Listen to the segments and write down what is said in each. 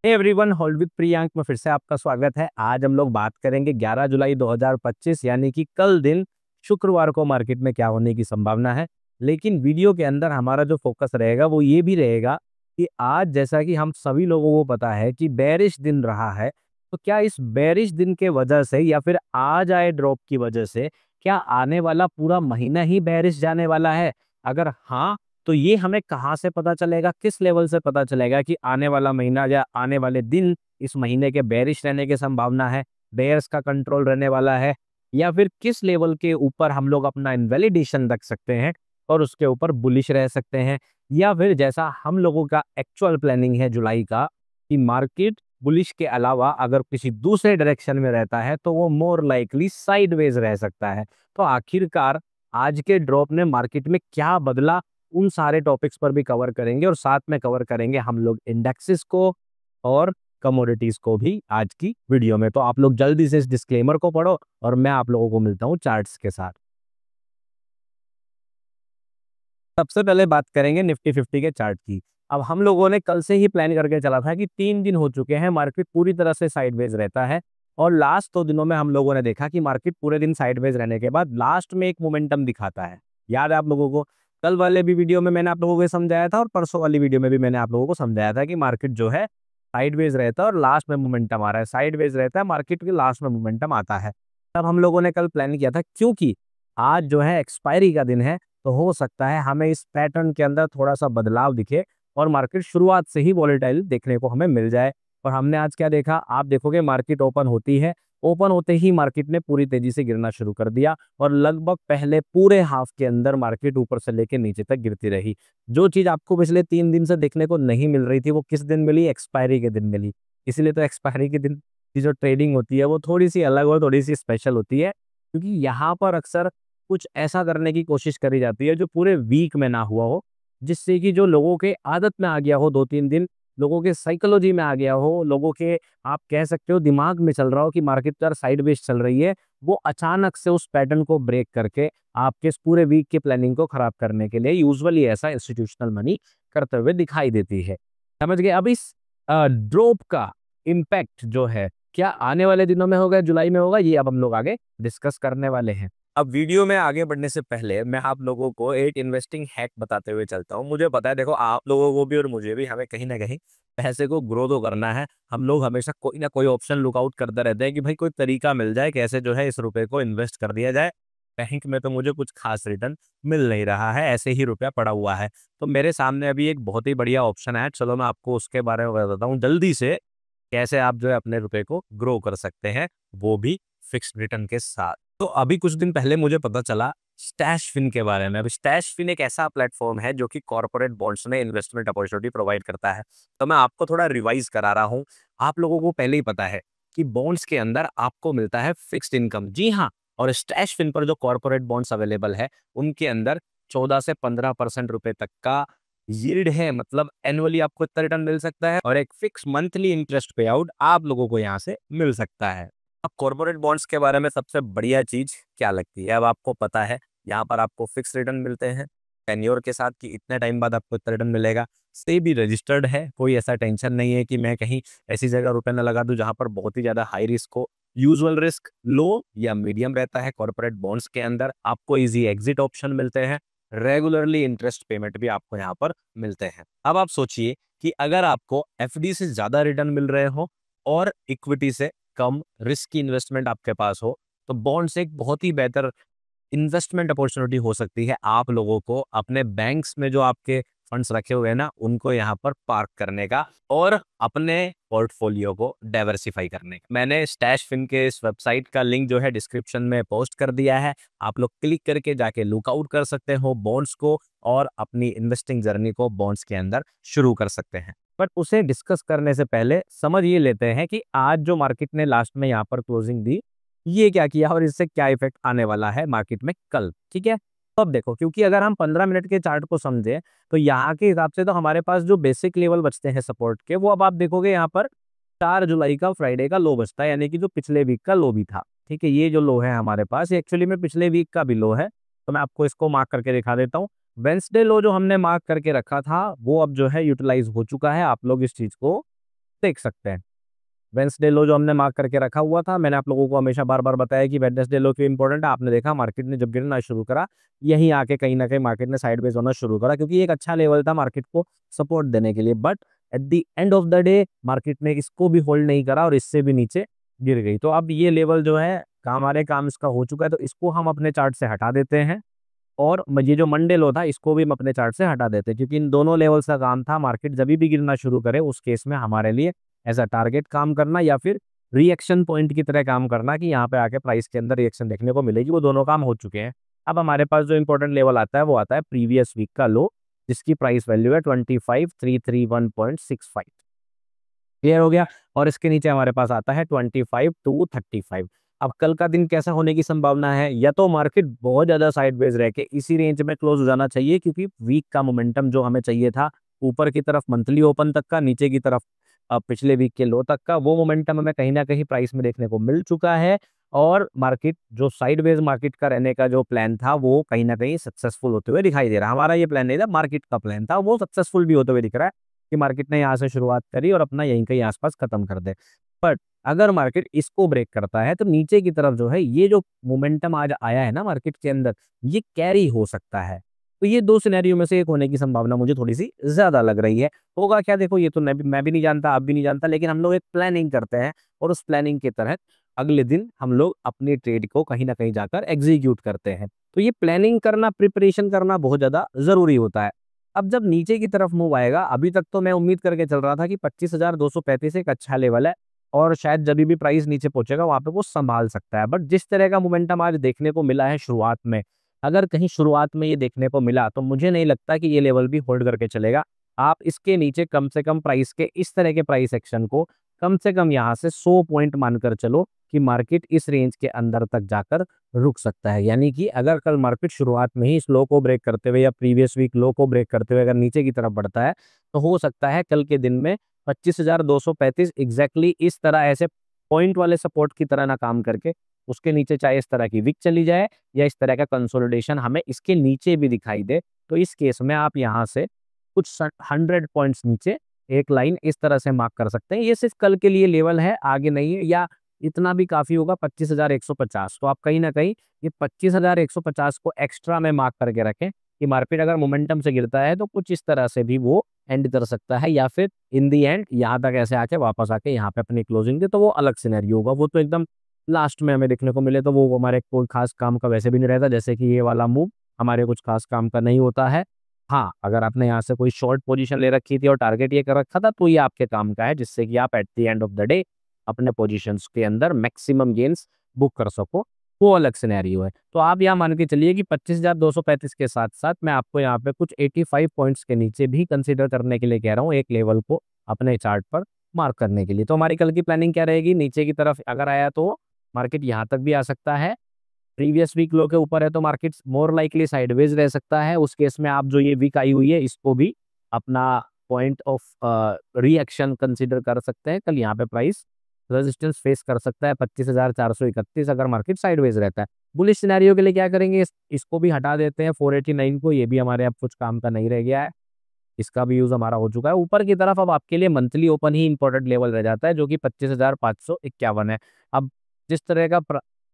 Everyone, hold with Priyank में फिर से आपका स्वागत है। आज हम लोग बात करेंगे 11 जुलाई 2025 यानी कि कल दिन शुक्रवार को मार्केट में क्या होने की संभावना है। लेकिन वीडियो के अंदर हमारा जो फोकस रहेगा वो ये भी रहेगा कि आज जैसा कि हम सभी लोगों को पता है कि बेरिश दिन रहा है, तो क्या इस बेरिश दिन के वजह से या फिर आज आए ड्रॉप की वजह से क्या आने वाला पूरा महीना ही बेरिश जाने वाला है? अगर हाँ, तो ये हमें कहाँ से पता चलेगा, किस लेवल से पता चलेगा कि आने वाला महीना या आने वाले दिन इस महीने के बेरिश रहने की संभावना है, बेयर्स का कंट्रोल रहने वाला है, या फिर किस लेवल के ऊपर हम लोग अपना इनवैलिडेशन रख सकते हैं और उसके ऊपर बुलिश रह सकते हैं, या फिर जैसा हम लोगों का एक्चुअल प्लानिंग है जुलाई का कि मार्केट बुलिश के अलावा अगर किसी दूसरे डायरेक्शन में रहता है तो वो मोर लाइकली साइडवेज रह सकता है। तो आखिरकार आज के ड्रॉप ने मार्केट में क्या बदला, उन सारे टॉपिक्स पर भी कवर करेंगे और साथ में कवर करेंगे हम लोग इंडेक्सेस को और कमोडिटीज को भी आज की वीडियो में। तो आप लोग जल्दी से इस डिस्क्लेमर को पढ़ो और मैं आप लोगों को मिलता हूं चार्ट्स के साथ। सबसे पहले बात करेंगे निफ्टी 50 के चार्ट की। अब हम लोगों ने कल से ही प्लान करके चला था कि 3 दिन हो चुके हैं मार्केट पूरी तरह से साइडवेज रहता है, और लास्ट 2 दिनों में हम लोगों ने देखा कि मार्केट पूरे दिन साइडवेज रहने के बाद लास्ट में एक मोमेंटम दिखाता है। याद है आप लोगों को? कल वाले भी वीडियो में मैंने आप लोगों को समझाया था और परसों वाली वीडियो में भी मैंने आप लोगों को समझाया था कि मार्केट जो है साइडवेज रहता है और लास्ट में मोमेंटम आ रहा है, साइडवेज रहता है मार्केट के लास्ट में मोमेंटम आता है। तब हम लोगों ने कल प्लान किया था, क्योंकि आज जो है एक्सपायरी का दिन है, तो हो सकता है हमें इस पैटर्न के अंदर थोड़ा-सा बदलाव दिखे और मार्केट शुरुआत से ही वॉलेटाइल देखने को हमें मिल जाए। और हमने आज क्या देखा, आप देखोगे मार्केट ओपन होती है, ओपन होते ही मार्केट ने पूरी तेजी से गिरना शुरू कर दिया और लगभग पहले पूरे हाफ के अंदर मार्केट ऊपर से लेके नीचे तक गिरती रही। जो चीज़ आपको पिछले 3 दिन से देखने को नहीं मिल रही थी, वो किस दिन मिली? एक्सपायरी के दिन मिली। इसीलिए तो एक्सपायरी के दिन की जो ट्रेडिंग होती है वो थोड़ी-सी अलग और थोड़ी-सी स्पेशल होती है, क्योंकि यहाँ पर अक्सर कुछ ऐसा करने की कोशिश करी जाती है जो पूरे वीक में ना हुआ हो, जिससे कि जो लोगों के आदत में आ गया हो 2-3 दिन, लोगों के साइकोलॉजी में आ गया हो, लोगों के आप कह सकते हो दिमाग में चल रहा हो कि मार्केट यार साइडवेज चल रही है, वो अचानक से उस पैटर्न को ब्रेक करके आपके इस पूरे वीक की प्लानिंग को खराब करने के लिए यूजुअली ऐसा इंस्टीट्यूशनल मनी करते हुए दिखाई देती है। समझ गए? अब इस ड्रॉप का इम्पैक्ट जो है क्या आने वाले दिनों में होगा, जुलाई में होगा, ये अब हम लोग आगे डिस्कस करने वाले हैं। अब वीडियो में आगे बढ़ने से पहले मैं आप लोगों को एक इन्वेस्टिंग हैक बताते हुए चलता हूँ। मुझे पता है, देखो आप लोगों को भी और मुझे भी, हमें कहीं ना कहीं पैसे को ग्रो तो करना है। हम लोग हमेशा कोई ना कोई ऑप्शन लुकआउट करते रहते हैं कि भाई कोई तरीका मिल जाए कैसे जो है इस रुपए को इन्वेस्ट कर दिया जाए। बैंक में तो मुझे कुछ खास रिटर्न मिल नहीं रहा है, ऐसे ही रुपया पड़ा हुआ है। तो मेरे सामने अभी एक बहुत ही बढ़िया ऑप्शन है, चलो मैं आपको उसके बारे में बताता हूँ जल्दी से, कैसे आप जो है अपने रुपए को ग्रो कर सकते हैं, वो भी फिक्स्ड रिटर्न के साथ। तो अभी कुछ दिन पहले मुझे पता चला स्टैश फिन के बारे में। अब स्टैश फिन एक ऐसा प्लेटफॉर्म है जो कि कॉर्पोरेट बॉन्ड्स में इन्वेस्टमेंट अपॉर्चुनिटी प्रोवाइड करता है। तो मैं आपको थोड़ा रिवाइज करा रहा हूँ। आप लोगों को पहले ही पता है कि बॉन्ड्स के अंदर आपको मिलता है फिक्स्ड इनकम, जी हाँ। और स्टैश फिन पर जो कॉर्पोरेट बॉन्ड्स अवेलेबल है उनके अंदर 14 से 15% रुपए तक का यील्ड है, मतलब एनुअली आपको इतना रिटर्न मिल सकता है और एक फिक्स मंथली इंटरेस्ट पे आउट आप लोगों को यहाँ से मिल सकता है। अब कॉर्पोरेट बॉन्ड्स के बारे में सबसे बढ़िया चीज क्या लगती है? अब आपको पता है यहाँ पर आपको फिक्स रिटर्न मिलते हैं टेन्योर के साथ कि इतने टाइम बाद आपको इतना रिटर्न मिलेगा। सेबी रजिस्टर्ड है, कोई ऐसा टेंशन नहीं है कि मैं कहीं ऐसी जगह रुपए न लगा दूं जहां पर बहुत ही ज्यादा हाई रिस्क हो। यूजुअल रिस्क लो या मीडियम रहता है कॉर्पोरेट बॉन्ड्स के अंदर। आपको इजी एग्जिट ऑप्शन मिलते हैं, रेगुलरली इंटरेस्ट पेमेंट भी आपको यहाँ पर मिलते हैं। अब आप सोचिए कि अगर आपको एफडी से ज्यादा रिटर्न मिल रहे हो और इक्विटी से कम रिस्क की इन्वेस्टमेंट आपके पास हो, तो बॉन्ड्स एक बहुत ही बेहतर इन्वेस्टमेंट अपॉर्चुनिटी हो सकती है आप लोगों को अपने बैंक्स में जो आपके फंड्स रखे हुए हैं ना, उनको यहाँ पर पार्क करने का और अपने पोर्टफोलियो को डाइवर्सिफाई करने का। मैंने स्टैश फिन के इस वेबसाइट का लिंक जो है डिस्क्रिप्शन में पोस्ट कर दिया है, आप लोग क्लिक करके जाके लुकआउट कर सकते हो बॉन्ड्स को और अपनी इन्वेस्टिंग जर्नी को बॉन्ड्स के अंदर शुरू कर सकते हैं। बट उसे डिस्कस करने से पहले समझ ये लेते हैं कि आज जो मार्केट ने लास्ट में यहाँ पर क्लोजिंग दी, ये क्या किया और इससे क्या इफेक्ट आने वाला है मार्केट में कल। ठीक है, तो अब देखो, क्योंकि अगर हम 15 मिनट के चार्ट को समझे तो यहाँ के हिसाब से तो हमारे पास जो बेसिक लेवल बचते हैं सपोर्ट के, वो अब आप देखोगे यहाँ पर 4 जुलाई का फ्राइडे का लो बचता है, यानी कि जो पिछले वीक का लो भी था। ठीक है, ये जो लो है हमारे पास, ये एक्चुअली में पिछले वीक का भी लो है, तो मैं आपको इसको मार्क करके दिखा देता हूँ। वेंसडे लो जो हमने मार्क करके रखा था वो अब जो है यूटिलाइज हो चुका है। आप लोग इस चीज को देख सकते हैं। वेडनेसडे लो जो हमने मार्क करके रखा हुआ था, मैंने आप लोगों को हमेशा बार-बार बताया कि वेडनेसडे लो क्यों इंपॉर्टेंट है। आपने देखा मार्केट ने जब गिरना शुरू करा, यहीं आके कहीं न कहीं मार्केट ने साइडवेज होना शुरू करा, क्योंकि ये एक अच्छा लेवल था मार्केट को सपोर्ट देने के लिए। But at the end of the day market ने इसको भी होल्ड नहीं करा और इससे भी नीचे गिर गई। तो अब ये लेवल जो है काम इसका हो चुका है, तो इसको हम अपने चार्ट से हटा देते हैं और ये जो मंडे लो था इसको भी हम अपने चार्ट से हटा देते हैं, क्योंकि इन दोनों लेवल्स का काम था मार्केट जब भी गिरना शुरू करे उस केस में हमारे लिए एज़ अ टारगेट काम करना या फिर रिएक्शन पॉइंट की तरह काम करना कि यहाँ पे आके प्राइस के अंदर रिएक्शन देखने को मिलेगी। वो दोनों काम हो चुके हैं। अब हमारे पास जो इंपॉर्टेंट लेवल आता है वो आता है प्रीवियस वीक का लो, जिसकी प्राइस वैल्यू है 25,331.65। क्लियर हो गया। और इसके नीचे हमारे पास आता है 25,235। अब कल का दिन कैसा होने की संभावना है? या तो मार्केट बहुत ज़्यादा साइडवेज रह के इसी रेंज में क्लोज हो जाना चाहिए, क्योंकि वीक का मोमेंटम जो हमें चाहिए था ऊपर की तरफ मंथली ओपन तक का, नीचे की तरफ पिछले वीक के लो तक का, वो मोमेंटम हमें कहीं न कहीं प्राइस में देखने को मिल चुका है। और मार्केट जो साइडवेज मार्केट का रहने का जो प्लान था वो कहीं न कहीं सक्सेसफुल होते हुए दिखाई दे रहा है। हमारा ये प्लान नहीं था, मार्केट का प्लान था, वो सक्सेसफुल भी होते हुए दिख रहा है कि मार्केट ने यहाँ से शुरुआत करी और अपना यहीं कहीं आस-पास खत्म कर दे। बट अगर मार्केट इसको ब्रेक करता है तो नीचे की तरफ जो है ये जो मोमेंटम आज आया है ना मार्केट के अंदर, ये कैरी हो सकता है। तो ये 2 सिनेरियो में से एक होने की संभावना मुझे थोड़ी-सी ज़्यादा लग रही है। होगा क्या देखो, ये तो मैं भी नहीं जानता, आप भी नहीं जानता, लेकिन हम लोग एक प्लानिंग करते हैं और उस प्लानिंग के तहत अगले दिन हम लोग अपनी ट्रेड को कहीं न कहीं जाकर एग्ज़ीक्यूट करते हैं। तो ये प्लानिंग करना, प्रिपरेशन करना बहुत ज़्यादा ज़रूरी होता है। अब जब नीचे की तरफ मूव आएगा, अभी तक तो मैं उम्मीद करके चल रहा था कि 25,235 एक अच्छा लेवल है और शायद जभी भी प्राइस नीचे पहुँचेगा वहाँ पे वो सँभाल सकता है। बट जिस तरह का मोमेंटम आज देखने को मिला है शुरुआत में, अगर कहीं शुरुआत में ये देखने को मिला तो मुझे नहीं लगता कि ये लेवल भी होल्ड करके चलेगा। आप इसके नीचे कम से कम प्राइस के इस तरह के प्राइस एक्शन को कम से कम यहाँ से 100 पॉइंट मानकर चलो कि मार्केट इस रेंज के अंदर तक जाकर रुक सकता है। यानी कि अगर कल मार्केट शुरुआत में ही इस लो को ब्रेक करते हुए या प्रीवियस वीक लो को ब्रेक करते हुए अगर नीचे की तरफ बढ़ता है, तो हो सकता है कल के दिन में 25,235 एग्ज़ैक्टली इस तरह ऐसे पॉइंट वाले सपोर्ट की तरह ना काम करके उसके नीचे चाहे इस तरह की विक चली जाए या इस तरह का कंसोलिडेशन हमें इसके नीचे भी दिखाई दे, तो इस केस में आप यहाँ से कुछ 100 पॉइंट्स नीचे एक लाइन इस तरह से मार्क कर सकते हैं। ये सिर्फ कल के लिए लेवल है, आगे नहीं है, या इतना भी काफ़ी होगा 25,150। तो आप कहीं न कहीं ये 25,150 को एक्स्ट्रा में मार्क करके रखें कि मार्केट अगर मोमेंटम से गिरता है तो कुछ इस तरह से भी वो एंड कर सकता है, या फिर इन दी एंड यहाँ तक ऐसे आके वापस आके यहाँ पे अपनी क्लोजिंग दे, तो वो अलग सिनेरियो होगा। वो तो एकदम लास्ट में हमें देखने को मिले तो वो हमारे कोई खास काम का वैसे भी नहीं रहता, जैसे कि ये वाला मूव हमारे कुछ खास काम का नहीं होता है। हाँ, अगर आपने यहाँ से कोई शॉर्ट पोजीशन ले रखी थी और टारगेट ये कर रखा था तो ये आपके काम का है, जिससे कि आप at the end of the day अपने पोजीशंस के अंदर मैक्सिमम गेन्स बुक कर सको, वो अलग सिनेरियो है। तो आप यहाँ मान के चलिए कि 25,235 के साथ-साथ मैं आपको यहाँ पे कुछ 85 पॉइंट्स के नीचे भी कंसीडर करने के लिए कह रहा हूँ, एक लेवल को अपने चार्ट पर मार्क करने के लिए। तो हमारी कल की प्लानिंग क्या रहेगी? नीचे की तरफ अगर आया तो मार्केट यहाँ तक भी आ सकता है। प्रीवियस वीक लो के ऊपर है तो मार्केट मोर लाइकली साइडवेज रह सकता है। उस केस में आप जो ये वीक आई हुई है इसको भी अपना पॉइंट ऑफ रिएक्शन कंसीडर कर सकते हैं। कल यहाँ पे प्राइस रेजिस्टेंस फेस कर सकता है 25,431 अगर मार्केट साइडवेज रहता है। बुलिश सिनेरियो के लिए क्या करेंगे, इसको भी हटा देते हैं 489 को, ये भी हमारे अब कुछ काम का नहीं रह गया है। इसका भी यूज़ हमारा हो चुका है। ऊपर की तरफ अब आपके लिए मंथली ओपन ही इंपॉर्टेंट लेवल रह जाता है, जो कि 25,551 है। अब जिस तरह का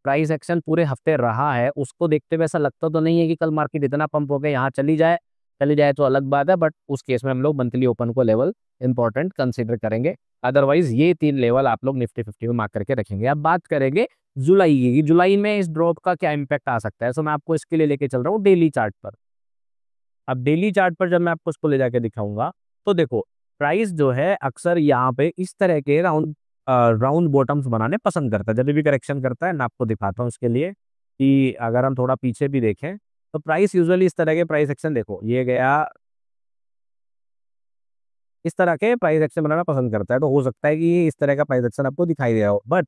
प्राइस एक्शन पूरे हफ्ते रहा है, उसको देखते हुए ऐसा लगता तो नहीं है कि कल मार्केट इतना पंप हो के यहाँ चली जाए तो अलग बात है, बट उस केस में हम लोग मंथली ओपन को लेवल इंपॉर्टेंट कंसीडर करेंगे। अदरवाइज़ ये 3 लेवल आप लोग निफ्टी 50 में मार्क करके रखेंगे। अब बात करेंगे जुलाई की, जुलाई में इस ड्रॉप का क्या इम्पैक्ट आ सकता है? सो मैं आपको इसके लिए लेके चल रहा हूँ डेली चार्ट पर। अब डेली चार्ट पर जब मैं आपको इसको ले जाके दिखाऊँगा, तो देखो प्राइस जो है अक्सर यहाँ पे इस तरह के राउंड बॉटम्स बनाने पसंद करता है। जब भी करेक्शन करता है, मैं आपको दिखाता हूँ इसके लिए कि अगर हम थोड़ा पीछे भी देखें, तो प्राइस यूजुअली इस तरह के प्राइस एक्शन देखो, ये गया इस तरह के प्राइस एक्शन बनाना पसंद करता है। तो हो सकता है कि ये इस तरह का प्राइस एक्शन आपको दिखाई दे रहा हो। बट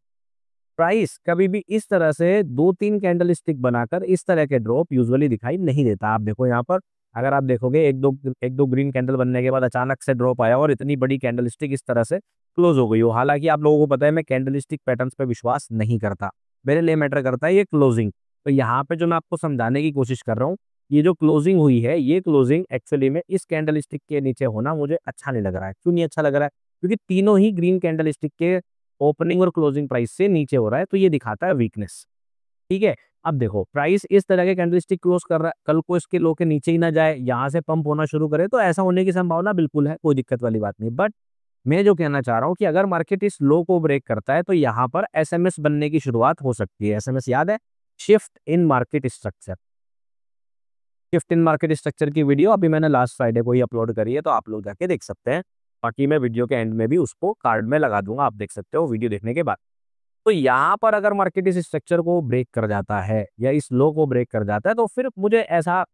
प्राइस कभी भी इस तरह से 2-3 कैंडल स्टिक बनाकर इस तरह के ड्रॉप यूजुअली दिखाई नहीं देता। आप देखो यहाँ पर, अगर आप देखोगे 1-2 ग्रीन कैंडल बनने के बाद अचानक से ड्रॉप आया और इतनी बड़ी कैंडल स्टिक इस तरह से क्लोज हो गई हो। हालाँकि आप लोगों को पता है मैं कैंडल स्टिक पैटर्न्स पे विश्वास नहीं करता। मेरे लिए मैटर करता है ये क्लोजिंग। तो यहाँ पे जो मैं आपको समझाने की कोशिश कर रहा हूँ, ये जो क्लोजिंग हुई है, ये क्लोजिंग एक्चुअली में इस कैंडल स्टिक के नीचे होना मुझे अच्छा नहीं लग रहा है। क्यों नहीं अच्छा लग रहा है? क्योंकि तीनों ही ग्रीन कैंडलस्टिक के ओपनिंग और क्लोजिंग प्राइस से नीचे हो रहा है, तो ये दिखाता है वीकनेस। ठीक है, अब देखो प्राइस इस तरह के कैंडलस्टिक क्लोज कर रहा है, कल को इसके लो के नीचे ही ना जाए, यहाँ से पंप होना शुरू करे, तो ऐसा होने की संभावना बिल्कुल है, कोई दिक्कत वाली बात नहीं। बट मैं जो कहना चाह रहा हूँ कि अगर मार्केट इस लो को ब्रेक करता है तो यहाँ पर एसएमएस बनने की शुरुआत हो सकती है। एसएमएस याद है, shift in market structure. Shift in market structure की वीडियो अभी मैंने लास्ट फ्राइडे को ही अपलोड करी है, तो आप लोग जाके देख सकते हैं। बाकी मैं वीडियो के एंड में भी उसको कार्ड में लगा दूंगा, आप देख सकते हो वीडियो देखने के बाद। तो यहाँ पर अगर मार्केट इस स्ट्रक्चर को ब्रेक कर जाता है या इस लो को ब्रेक कर जाता है, तो फिर मुझे ऐसा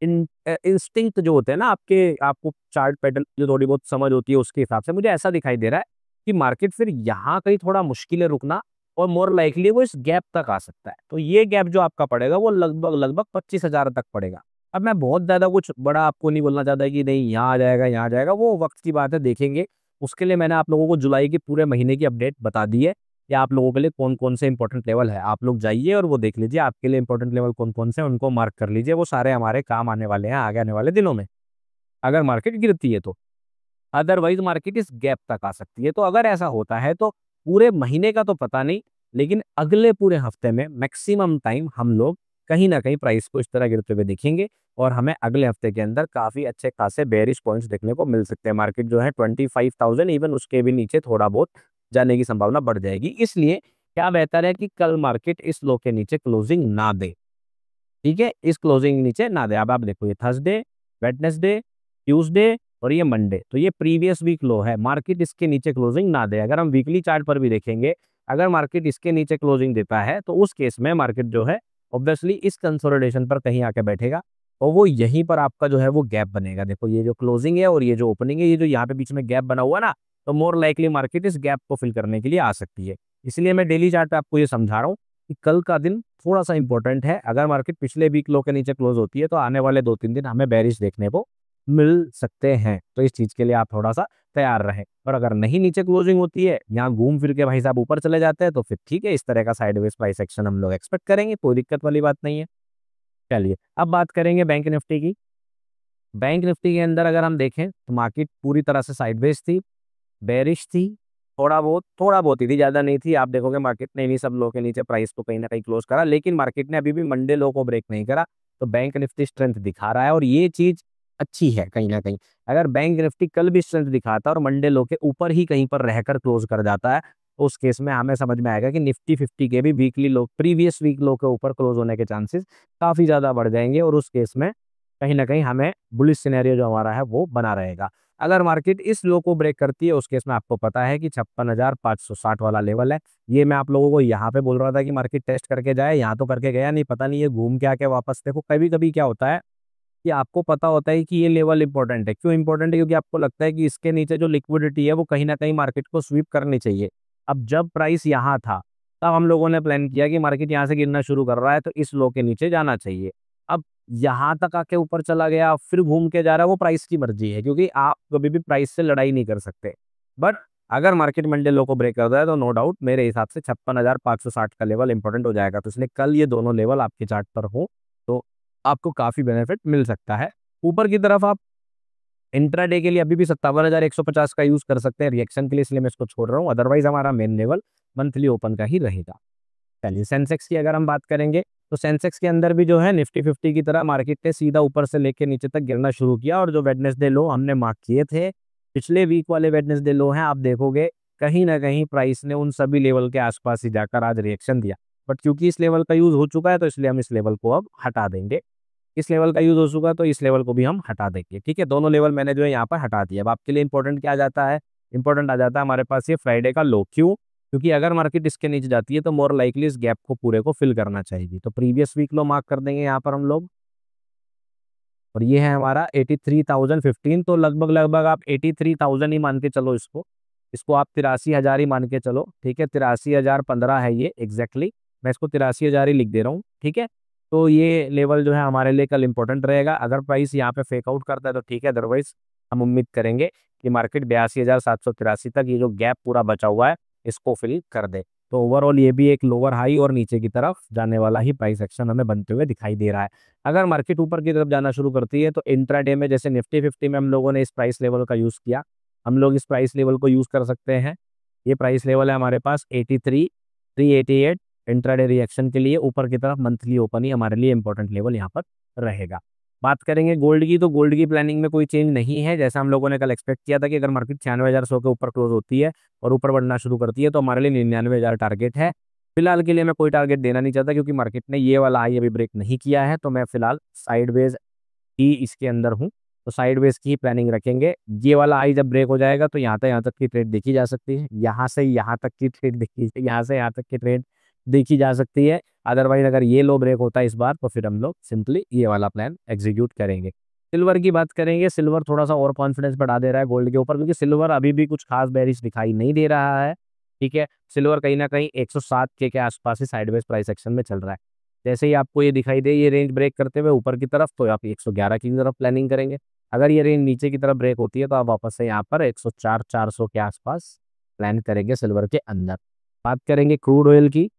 इंस्टिंक्ट जो होते हैं ना आपके, आपको चार्ट पैटर्न जो थोड़ी बहुत समझ होती है उसके हिसाब से मुझे ऐसा दिखाई दे रहा है कि मार्केट फिर यहाँ कहीं थोड़ा मुश्किल है रुकना, और मोर लाइकली वो इस गैप तक आ सकता है। तो ये गैप जो आपका पड़ेगा वो लगभग लगभग 25,000 तक पड़ेगा। अब मैं बहुत ज्यादा कुछ बड़ा आपको नहीं बोलना चाहता कि नहीं यहाँ आ जाएगा यहाँ आ जाएगा, वो वक्त की बात है, देखेंगे। उसके लिए मैंने आप लोगों को जुलाई के पूरे महीने की अपडेट बता दी है, या आप लोगों के लिए कौन कौन से इंपॉर्टेंट लेवल है, आप लोग जाइए और वो देख लीजिए आपके लिए इंपॉर्टेंट लेवल कौन कौन से, उनको मार्क कर लीजिए। वो सारे हमारे काम आने वाले हैं आगे आने वाले दिनों में, अगर मार्केट गिरती है तो। अदरवाइज मार्केट इस गैप तक आ सकती है। तो अगर ऐसा होता है तो पूरे महीने का तो पता नहीं, लेकिन अगले पूरे हफ्ते में मैक्सिमम टाइम हम लोग कहीं ना कहीं प्राइस को इस तरह गिरते हुए देखेंगे, और हमें अगले हफ्ते के अंदर काफी अच्छे खासे बेरिश पॉइंट्स देखने को मिल सकते हैं। मार्केट जो है 25,000 इवन उसके भी नीचे थोड़ा बहुत जाने की संभावना बढ़ जाएगी। इसलिए क्या बेहतर है कि कल मार्केट इस लो के नीचे क्लोजिंग ना दे। ठीक है, इस क्लोजिंग नीचे ना दे। अब आप देखो ये थर्सडे, वेडनेसडे, ट्यूसडे और ये मंडे, तो ये प्रीवियस वीक लो है, मार्केट इसके नीचे क्लोजिंग ना दे। अगर हम वीकली चार्ट पर भी देखेंगे, अगर मार्केट इसके नीचे क्लोजिंग देता है तो उस केस में मार्केट जो है ऑब्वियसली इस कंसोलिडेशन पर कहीं आके बैठेगा, और वो यहीं पर आपका जो है वो गैप बनेगा। देखो ये जो क्लोजिंग है और ये जो ओपनिंग है, ये जो यहाँ पे बीच में गैप बना हुआ ना, तो मोर लाइकली मार्केट इस गैप को फिल करने के लिए आ सकती है। इसलिए मैं डेली चार्ट पे आपको ये समझा रहा हूँ कि कल का दिन थोड़ा सा इंपॉर्टेंट है। अगर मार्केट पिछले वीक लो के नीचे क्लोज होती है तो आने वाले 2-3 दिन हमें बेरिश देखने को मिल सकते हैं, तो इस चीज के लिए आप थोड़ा सा तैयार रहें। और अगर नहीं नीचे क्लोजिंग होती है, यहाँ घूम फिर के भाई साहब ऊपर चले जाते हैं, तो फिर ठीक है, इस तरह का साइडवेज प्राइस एक्शन हम लोग एक्सपेक्ट करेंगे, कोई दिक्कत वाली बात नहीं है। चलिए अब बात करेंगे बैंक निफ्टी की। बैंक निफ्टी के अंदर अगर हम देखें तो मार्केट पूरी तरह से साइडवेज थी, बेरिश थी, थोड़ा बहुत ही थी, ज्यादा नहीं थी। आप देखोगे मार्केट ने इन्हीं सब लो के नीचे प्राइस को कहीं ना कहीं क्लोज करा, लेकिन मार्केट ने अभी भी मंडे लो को ब्रेक नहीं करा। तो बैंक निफ्टी स्ट्रेंथ दिखा रहा है, और ये चीज अच्छी है कहीं ना कहीं। अगर बैंक निफ्टी कल भी स्ट्रेंथ दिखाता है और मंडे लो के ऊपर ही कहीं पर रहकर क्लोज कर जाता है, तो उस केस में हमें समझ में आएगा कि निफ्टी 50 के भी वीकली लो, प्रीवियस वीक लो के ऊपर क्लोज होने के चांसेस काफी ज्यादा बढ़ जाएंगे, और उस केस में कहीं ना कहीं हमें बुलिश सिनेरियो जो हमारा है वो बना रहेगा। अगर मार्केट इस लो को ब्रेक करती है, उस केस में आपको पता है कि 56,560 वाला लेवल है। ये मैं आप लोगों को यहाँ पे बोल रहा था कि मार्केट टेस्ट करके जाए, यहाँ तो करके गया नहीं, पता नहीं ये घूम के आके वापस। देखो कभी कभी क्या होता है कि आपको पता होता है कि ये लेवल इंपॉर्टेंट है। क्यों इंपॉर्टेंट है? क्योंकि आपको लगता है कि इसके नीचे जो लिक्विडिटी है वो कहीं ना कहीं मार्केट को स्वीप करनी चाहिए। अब जब प्राइस यहाँ था, तब हम लोगों ने प्लान किया कि मार्केट यहाँ से गिरना शुरू कर रहा है तो इस लो के नीचे जाना चाहिए। अब यहाँ तक आके ऊपर चला गया, फिर घूम के जा रहा है, वो प्राइस की मर्जी है, क्योंकि आप कभी भी प्राइस से लड़ाई नहीं कर सकते। बट अगर मार्केट मंडे लो को ब्रेक करता है तो नो डाउट मेरे हिसाब से 56,560 का लेवल इंपॉर्टेंट हो जाएगा। तो इसलिए कल ये दोनों लेवल आपके चार्ट पर हो तो आपको काफी बेनिफिट मिल सकता है। ऊपर की तरफ आप इंट्राडे के लिए अभी भी 57,150 का यूज कर सकते हैं रिएक्शन के लिए, इसलिए मैं इसको छोड़ रहा हूँ। अदरवाइज हमारा मेन लेवल मंथली ओपन का ही रहेगा। चलिए सेंसेक्स की अगर हम बात करेंगे तो सेंसेक्स के अंदर भी जो है निफ्टी 50 की तरह मार्केट ने सीधा ऊपर से लेके नीचे तक गिरना शुरू किया, और जो वेडनेसडे लो हमने मार्क किए थे, पिछले वीक वाले वेडनेसडे लो हैं, आप देखोगे कहीं ना कहीं प्राइस ने उन सभी लेवल के आसपास ही जाकर आज रिएक्शन दिया। बट क्योंकि इस लेवल का यूज हो चुका है तो इसलिए हम इस लेवल को अब हटा देंगे। इस लेवल का यूज हो चुका तो इस लेवल को भी हम हटा देंगे। ठीक है, दोनों लेवल मैंने जो है यहाँ पर हटा दिया। अब आपके लिए इंपॉर्टेंट क्या आ जाता है? इंपॉर्टेंट आ जाता है हमारे पास ये फ्राइडे का लो। क्यों? क्योंकि अगर मार्केट इसके नीचे जाती है तो मोर लाइकली इस गैप को पूरे को फिल करना चाहिए। तो प्रीवियस वीक लो मार्क कर देंगे यहाँ पर हम लोग, और ये है हमारा 83,015। तो लगभग लगभग आप 83,000 ही मान के चलो इसको, इसको आप 83,000 ही मान के चलो। ठीक है, 83,015 है ये एग्जैक्टली, मैं इसको 83,000 ही लिख दे रहा हूँ। ठीक है, तो ये लेवल जो है हमारे लिए कल इंपॉर्टेंट रहेगा। अगर प्राइस यहाँ पे फेक आउट करता है तो ठीक है, अदरवाइज हम उम्मीद करेंगे कि मार्केट 82,783 तक ये जो गैप पूरा बचा हुआ है इसको फिल कर दे। तो ओवरऑल ये भी एक लोअर हाई और नीचे की तरफ जाने वाला ही प्राइस एक्शन हमें बनते हुए दिखाई दे रहा है। अगर मार्केट ऊपर की तरफ जाना शुरू करती है तो इंट्राडे में जैसे निफ्टी 50 में हम लोगों ने इस प्राइस लेवल का यूज किया, हम लोग इस प्राइस लेवल को यूज़ कर सकते हैं। ये प्राइस लेवल है हमारे पास 83, 388 इंट्राडे रिएक्शन के लिए ऊपर की तरफ मंथली ओपन ही हमारे लिए इंपॉर्टेंट लेवल यहाँ पर रहेगा। बात करेंगे गोल्ड की, तो गोल्ड की प्लानिंग में कोई चेंज नहीं है। जैसा हम लोगों ने कल एक्सपेक्ट किया था कि अगर मार्केट 96,100 के ऊपर क्लोज होती है और ऊपर बढ़ना शुरू करती है तो हमारे लिए 99,000 टारगेट है। फिलहाल के लिए मैं कोई टारगेट देना नहीं चाहता क्योंकि मार्केट ने ये वाला हाई अभी ब्रेक नहीं किया है, तो मैं फिलहाल साइडवेज ही इसके अंदर हूँ। तो साइडवेज की ही प्लानिंग रखेंगे। ये वाला हाई जब ब्रेक हो जाएगा तो यहाँ तक की ट्रेड देखी जा सकती है, यहाँ से यहाँ तक की ट्रेड देखी, यहाँ से यहाँ तक की ट्रेड देखी जा सकती है। अदरवाइज अगर ये लो ब्रेक होता है इस बार तो फिर हम लोग सिंपली ये वाला प्लान एग्जीक्यूट करेंगे। सिल्वर की बात करेंगे, सिल्वर थोड़ा सा और कॉन्फिडेंस बढ़ा दे रहा है गोल्ड के ऊपर, क्योंकि सिल्वर अभी भी कुछ खास बेरिश दिखाई नहीं दे रहा है। ठीक है, सिल्वर कहीं ना कहीं 107 के आसपास ही साइडवेज प्राइस एक्शन में चल रहा है। जैसे ही आपको ये दिखाई दे ये रेंज ब्रेक करते हुए ऊपर की तरफ, तो आप 111 की तरफ प्लानिंग करेंगे। अगर ये रेंज नीचे की तरफ ब्रेक होती है तो आप वापस से यहाँ पर 104, 400 के आसपास प्लान करेंगे सिल्वर के अंदर। बात करेंगे क्रूड ऑयल की।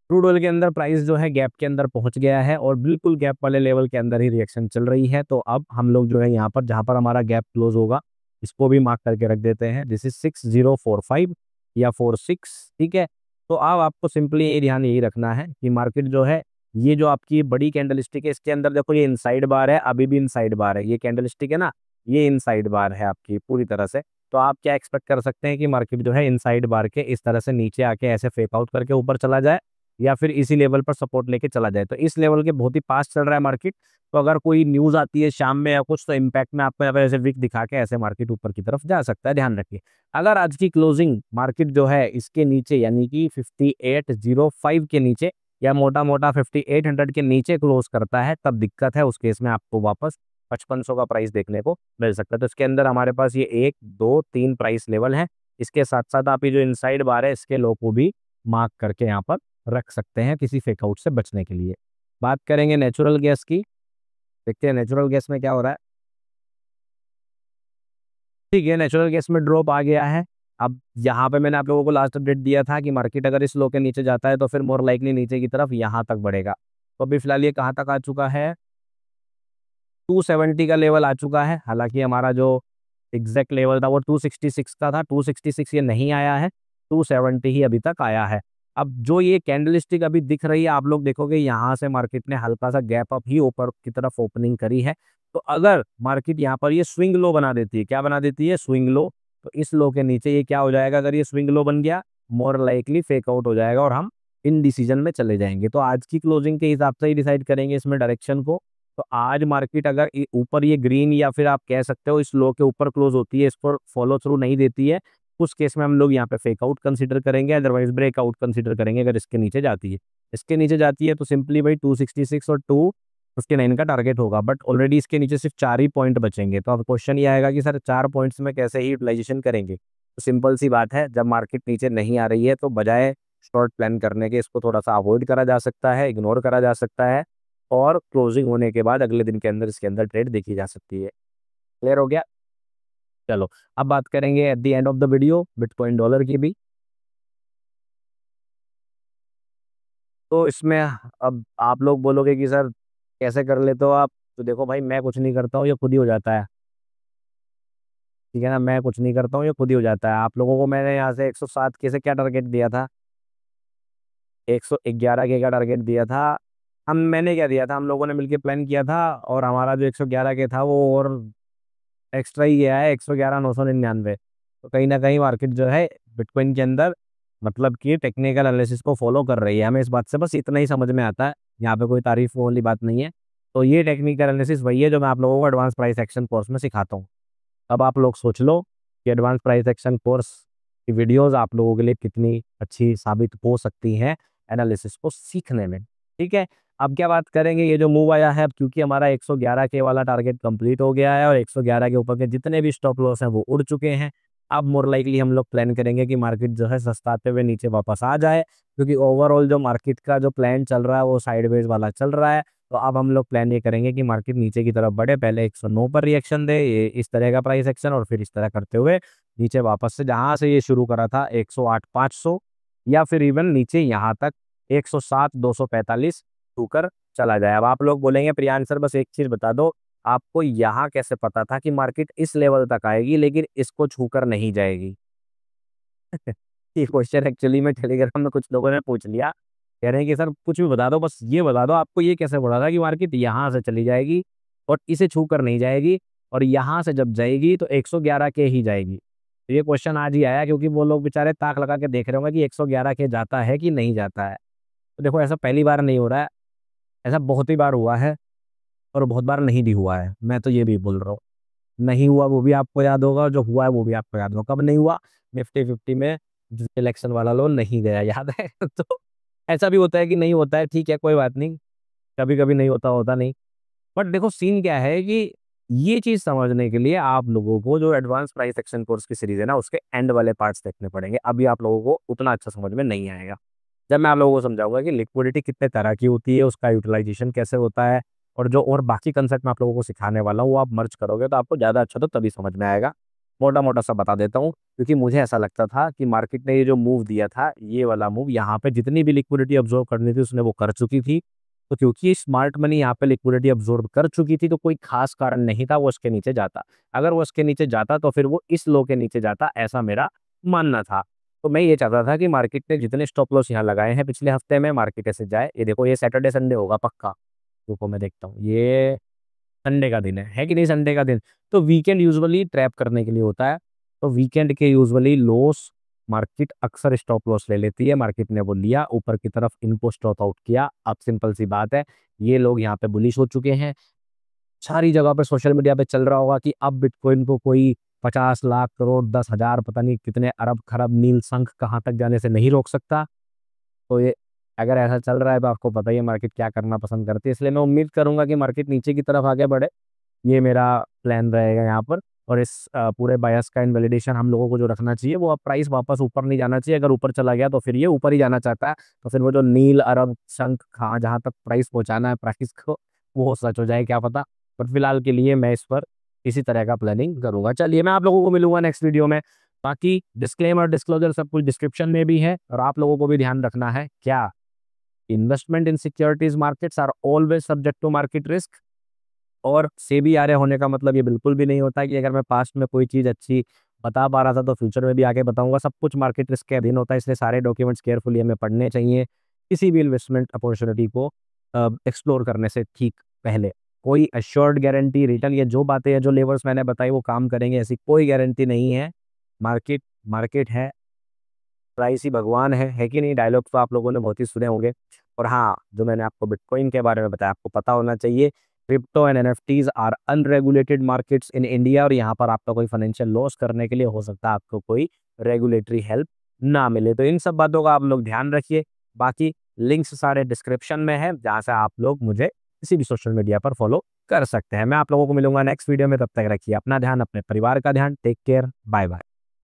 क्रूड ऑयल के अंदर प्राइस जो है गैप के अंदर पहुंच गया है और बिल्कुल गैप वाले लेवल के अंदर ही रिएक्शन चल रही है। तो अब हम लोग जो है यहाँ पर जहाँ पर हमारा गैप क्लोज होगा इसको भी मार्क करके रख देते हैं। दिस इज 6045 या 46। ठीक है, तो अब आपको सिंपली ये ध्यान यही रखना है कि मार्केट जो है ये जो आपकी बड़ी कैंडल स्टिक है इसके अंदर देखो ये इनसाइड बार है, अभी भी इनसाइड बार है। ये कैंडल स्टिक है ना, ये इनसाइड बार है आपकी पूरी तरह से। तो आप क्या एक्सपेक्ट कर सकते हैं कि मार्केट जो है इनसाइड बार के इस तरह से नीचे आके ऐसे फेक आउट करके ऊपर चला जाए या फिर इसी लेवल पर सपोर्ट लेके चला जाए। तो इस लेवल के बहुत ही पास चल रहा है मार्केट। तो अगर कोई न्यूज़ आती है शाम में या कुछ तो इम्पैक्ट में आपको यहाँ पे ऐसे विक दिखा के ऐसे मार्केट ऊपर की तरफ जा सकता है, ध्यान रखिए। अगर आज की क्लोजिंग मार्केट जो है इसके नीचे यानी कि 5805 के नीचे या मोटा मोटा 5800 के नीचे क्लोज करता है तब दिक्कत है। उस केस में आपको वापस 5500 का प्राइस देखने को मिल सकता है। तो इसके अंदर हमारे पास ये 1, 2, 3 प्राइस लेवल है। इसके साथ साथ आप ये जो इनसाइड बार है इसके लो को भी मार्क करके यहाँ पर रख सकते हैं किसी फेक आउट से बचने के लिए। बात करेंगे नेचुरल गैस की। देखते हैं नेचुरल गैस में क्या हो रहा है। ठीक है, नेचुरल गैस में ड्रॉप आ गया है। अब यहाँ पे मैंने आप लोगों को लास्ट अपडेट दिया था कि मार्केट अगर इस लो के नीचे जाता है तो फिर मोर लाइकली नीचे की तरफ यहाँ तक बढ़ेगा। तो अभी फिलहाल ये कहाँ तक आ चुका है, 270 का लेवल आ चुका है। हालांकि हमारा जो एग्जैक्ट लेवल था वो 266 का था, 266 ये नहीं आया है, 270 ही अभी तक आया है। अब जो ये कैंडलस्टिक अभी दिख रही है आप लोग देखोगे यहाँ से मार्केट ने हल्का सा गैप अप ही ऊपर की तरफ ओपनिंग करी है। तो अगर मार्केट यहाँ पर ये स्विंग लो बना देती है, क्या बना देती है, स्विंग लो, तो इस लो के नीचे ये क्या हो जाएगा, अगर ये स्विंग लो बन गया मोर लाइकली फेक आउट हो जाएगा और हम इन डिसीजन में चले जाएंगे। तो आज की क्लोजिंग के हिसाब से ही डिसाइड करेंगे इसमें डायरेक्शन को। तो आज मार्केट अगर ऊपर ये ग्रीन या फिर आप कह सकते हो इस लो के ऊपर क्लोज होती है, इस पर फॉलो थ्रू नहीं देती है, उस केस में हम लोग यहाँ पे फेक आउट कंसीडर करेंगे, अदरवाइज ब्रेकआउट कंसीडर करेंगे। अगर इसके नीचे जाती है, इसके नीचे जाती है तो सिंपली भाई 266 और 259 का टारगेट होगा। बट ऑलरेडी इसके नीचे सिर्फ 4 ही पॉइंट बचेंगे। तो अब क्वेश्चन ये आएगा कि सर 4 पॉइंट्स में कैसे ही यूटिलाइजेशन करेंगे। तो सिंपल सी बात है, जब मार्केट नीचे नहीं आ रही है तो बजाय शॉर्ट प्लान करने के इसको थोड़ा सा अवॉइड करा जा सकता है, इग्नोर करा जा सकता है और क्लोजिंग होने के बाद अगले दिन के अंदर इसके अंदर ट्रेड देखी जा सकती है। क्लियर हो गया। चलो अब बात करेंगे at the end of the video bitcoin dollar की भी। तो इसमें अब आप लोग बोलोगे कि सर कैसे कर लेते हो आप, तो देखो भाई मैं कुछ नहीं करता हूँ, ये खुद ही हो जाता है। ठीक है ना, मैं कुछ नहीं करता हूँ, ये खुद ही हो जाता है। आप लोगों को मैंने यहाँ से 107 के से क्या टारगेट दिया था, 111 के का टारगेट दिया था। मैंने क्या दिया था, हम लोगों ने मिलकर प्लान किया था और हमारा जो 111 के था वो और एक्स्ट्रा ही गया है, 111,999। तो कहीं ना कहीं मार्केट जो है बिटकॉइन के अंदर मतलब कि टेक्निकल एनालिसिस को फॉलो कर रही है। हमें इस बात से बस इतना ही समझ में आता है, यहाँ पे कोई तारीफ वाली बात नहीं है। तो ये टेक्निकल एनालिसिस वही है जो मैं आप लोगों को एडवांस प्राइस एक्शन कोर्स में सिखाता हूँ। अब आप लोग सोच लो कि एडवांस प्राइस एक्शन कोर्स की वीडियोस आप लोगों के लिए कितनी अच्छी साबित हो सकती हैं एनालिसिस को सीखने में। ठीक है, अब क्या बात करेंगे, ये जो मूव आया है, अब क्योंकि हमारा 111 के वाला टारगेट कंप्लीट हो गया है और 111 के ऊपर के जितने भी स्टॉप लॉस हैं वो उड़ चुके हैं। अब मोर लाइकली हम लोग प्लान करेंगे कि मार्केट जो है सस्ताते हुए नीचे वापस आ जाए, क्योंकि ओवरऑल जो मार्केट का जो प्लान चल रहा है वो साइडवेज वाला चल रहा है। तो अब हम लोग प्लान ये करेंगे कि मार्केट नीचे की तरफ बढ़े, पहले 109 पर रिएक्शन दे, ये इस तरह का प्राइस एक्शन, और फिर इस तरह करते हुए नीचे वापस से जहां से ये शुरू करा था 108,500 या फिर इवन नीचे यहाँ तक 107,245 छूकर चला जाए। अब आप लोग बोलेंगे प्रियांश सर बस एक चीज बता दो आपको यहाँ कैसे पता था कि मार्केट इस लेवल तक आएगी लेकिन इसको छूकर नहीं जाएगी? ये क्वेश्चन एक्चुअली में टेलीग्राम में कुछ लोगों ने पूछ लिया। कह रहे हैं कि सर कुछ भी बता दो, बस ये बता दो आपको ये कैसे पता था कि मार्केट यहाँ से चली जाएगी और इसे छूकर नहीं जाएगी और यहाँ से जब जाएगी तो 111 के ही जाएगी। तो ये क्वेश्चन आज ही आया क्योंकि वो लोग बेचारे ताक लगा के देख रहे होंगे कि 111 के जाता है कि नहीं जाता है। तो देखो ऐसा पहली बार नहीं हो रहा है, ऐसा बहुत ही बार हुआ है और बहुत बार नहीं भी हुआ है। मैं तो ये भी बोल रहा हूँ, नहीं हुआ वो भी आपको याद होगा और जो हुआ है वो भी आपको याद होगा। कब नहीं हुआ? निफ्टी 50 में जो इलेक्शन वाला लोन नहीं गया, याद है? तो ऐसा भी होता है कि नहीं होता है, ठीक है कोई बात नहीं, कभी-कभी नहीं होता, होता नहीं। बट देखो सीन क्या है कि ये चीज़ समझने के लिए आप लोगों को जो एडवांस प्राइस एक्शन कोर्स की सीरीज़ है ना, उसके एंड वाले पार्ट्स देखने पड़ेंगे। अभी आप लोगों को उतना अच्छा समझ में नहीं आएगा। जब मैं आप लोगों को समझाऊँगा कि लिक्विडिटी कितने तरह की होती है, उसका यूटिलाइज़ेशन कैसे होता है और जो और बाकी कांसेप्ट मैं आप लोगों को सिखाने वाला हूँ, वो आप मर्ज करोगे तो आपको ज़्यादा अच्छा तो तभी समझ में आएगा। मोटा-मोटा सा बता देता हूँ, क्योंकि मुझे ऐसा लगता था कि मार्केट ने ये जो मूव दिया था, ये वाला मूव यहाँ पे जितनी भी लिक्विडिटी अब्ज़ॉर्ब करनी थी, उसने वो कर चुकी थी। तो क्योंकि स्मार्ट मनी यहाँ पे लिक्विडिटी अब्ज़ॉर्ब कर चुकी थी, तो कोई ख़ास कारण नहीं था वो इसके नीचे जाता। अगर वो इसके नीचे जाता, तो फिर वो इस लो के नीचे जाता, ऐसा मेरा मानना था। तो मैं ये चाहता था कि मार्केट ने जितने स्टॉप लॉस यहाँ लगाए हैं पिछले हफ्ते में, मार्केट ऐसे जाए। ये देखो ये सैटरडे संडे होगा पक्का। रुको मैं देखता हूँ, ये संडे का दिन है कि नहीं संडे का दिन? तो वीकेंड यूजुअली ट्रैप करने के लिए होता है। तो वीकेंड के यूजुअली लॉस मार्केट अक्सर स्टॉप लॉस ले लेती है। मार्केट ने वो लिया, ऊपर की तरफ इनको स्टॉप आउट किया। अब सिंपल सी बात है, ये लोग यहाँ पे बुलिश हो चुके हैं। सारी जगह पे सोशल मीडिया पे चल रहा होगा कि अब बिटकॉइन को कोई 50 लाख करोड़ 10,000 पता नहीं कितने अरब खरब नील शंख कहाँ तक जाने से नहीं रोक सकता। तो ये अगर ऐसा चल रहा है तो आपको पता ही है मार्केट क्या करना पसंद करती है। इसलिए मैं उम्मीद करूंगा कि मार्केट नीचे की तरफ आगे बढ़े। ये मेरा प्लान रहेगा यहाँ पर। और इस पूरे बायस का इनवैलिडेशन हम लोगों को जो रखना चाहिए, वो अब प्राइस वापस ऊपर नहीं जाना चाहिए। अगर ऊपर चला गया तो फिर ये ऊपर ही जाना चाहता है, तो फिर वो जो नील अरब शंख कहाँ जहाँ तक प्राइस पहुँचाना है प्राइस को, वो सच हो जाए क्या पता। पर फिलहाल के लिए मैं इस पर इसी तरह का प्लानिंग करूंगा। चलिए मैं आप लोगों को मिलूंगा नेक्स्ट वीडियो में। बाकी डिस्क्लेमर डिस्क्लोजर सब कुछ डिस्क्रिप्शन में भी है और आप लोगों को भी ध्यान रखना है क्या, investment in securities markets are always subject to market risk. और सेबी आरए होने का मतलब ये बिल्कुल भी नहीं होता कि अगर मैं पास्ट में कोई चीज़ अच्छी बता पा रहा था तो फ्यूचर में भी आगे बताऊंगा। सब कुछ मार्केट रिस्क के अधीन होता है, इसलिए सारे डॉक्यूमेंट्स केयरफुली हमें पढ़ने चाहिए किसी भी इन्वेस्टमेंट अपॉर्चुनिटी को एक्सप्लोर करने से ठीक पहले। कोई अश्योर्ड गारंटी रिटर्न, ये जो बातें हैं जो लेवर्स मैंने बताई वो काम करेंगे ऐसी कोई गारंटी नहीं है। मार्केट मार्केट है, प्राइस ही भगवान है कि नहीं? डायलॉग तो आप लोगों ने बहुत ही सुने होंगे। और हाँ, जो मैंने आपको बिटकॉइन के बारे में बताया आपको पता होना चाहिए। Crypto and NFTs are unregulated markets in India और यहाँ पर आपका कोई फाइनेंशियल लॉस करने के लिए हो सकता है आपको कोई रेगुलेटरी हेल्प ना मिले। तो इन सब बातों का आप लोग ध्यान रखिए। बाकी लिंक्स सारे डिस्क्रिप्शन में है, जहाँ से आप लोग मुझे किसी भी सोशल मीडिया पर फॉलो कर सकते हैं। मैं आप लोगों को मिलूंगा नेक्स्ट वीडियो में, तब तक रखिए अपना ध्यान, अपने परिवार का ध्यान। Take care, bye bye.